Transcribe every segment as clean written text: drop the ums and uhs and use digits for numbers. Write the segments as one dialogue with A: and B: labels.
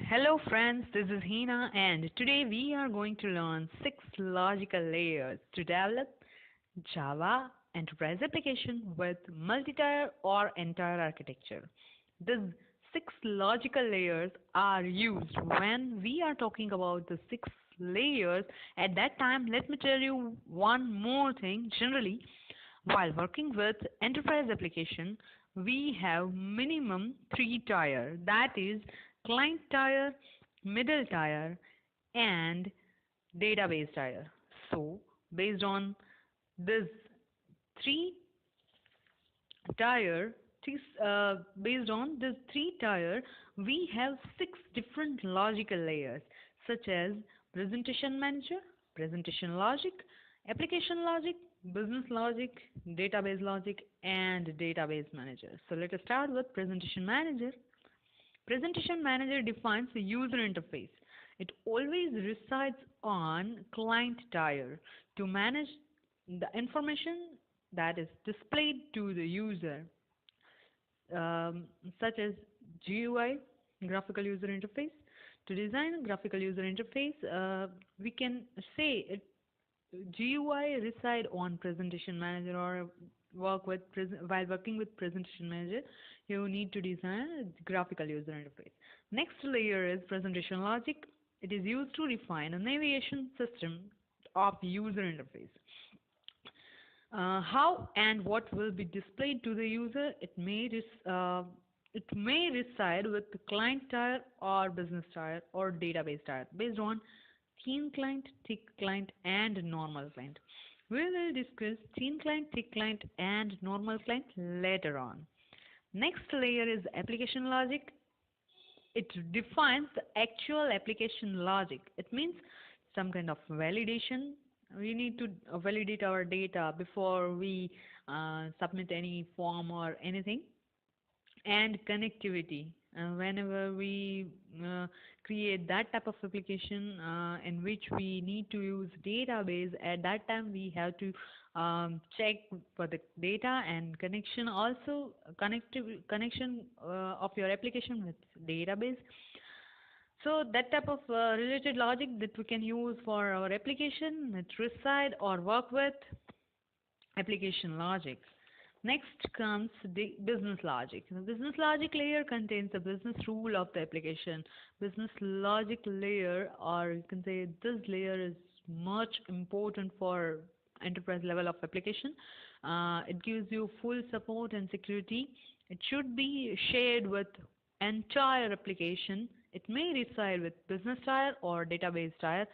A: Hello friends, this is Hina and today we are going to learn 6 logical layers to develop Java enterprise application with multi-tier or entire architecture. These 6 logical layers are used when we are talking about the 6 layers. At that time, let me tell you one more thing. Generally, while working with enterprise application, we have minimum 3 tier, that is client tier, middle tier, and database tier. So based on this three tier, based on this 3 tier, we have 6 different logical layers such as presentation manager, presentation logic, application logic, business logic, database logic, and database manager. So let us start with presentation manager. Presentation manager defines the user interface. It always resides on client tier to manage the information that is displayed to the user, um, such as GUI, graphical user interface. To design a graphical user interface, we can say it GUI reside on presentation manager or while working with presentation manager, you need to design a graphical user interface. Next layer is presentation logic. It is used to refine a navigation system of user interface. How and what will be displayed to the user? It may reside with the client tier or business tier or database tier based on thin client, thick client, and normal client. We will discuss thin client, thick client, and normal client later on. Next layer is application logic. It defines the actual application logic. It means some kind of validation. We need to validate our data before we submit any form or anything. And connectivity. Whenever we create that type of application in which we need to use database, at that time we have to check for the data and connection, also connection of your application with database. So that type of related logic that we can use for our application, it reside or work with application logic. Next comes the business logic. The business logic layer contains the business rule of the application. Business logic layer, or you can say this layer, is much important for enterprise level of application. It gives you full support and security. It should be shared with entire application. It may reside with business tier or database tier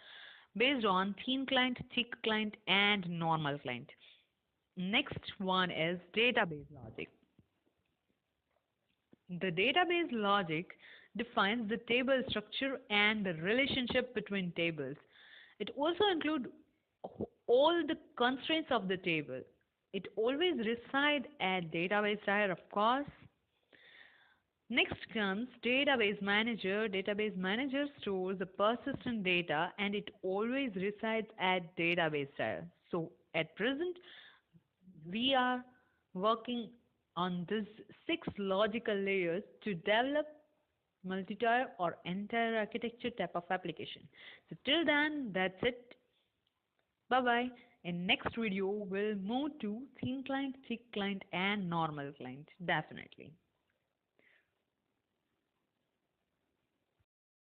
A: based on thin client, thick client, and normal client. Next one is database logic. The database logic defines the table structure and the relationship between tables. It also includes all the constraints of the table. It always resides at database tier, of course. Next comes database manager. Database manager stores the persistent data and it always resides at database tier. So at present, we are working on these 6 logical layers to develop multi-tier or entire architecture type of application. So till then, that's it. Bye bye. In next video, we'll move to thin client, thick client, and normal client. Definitely.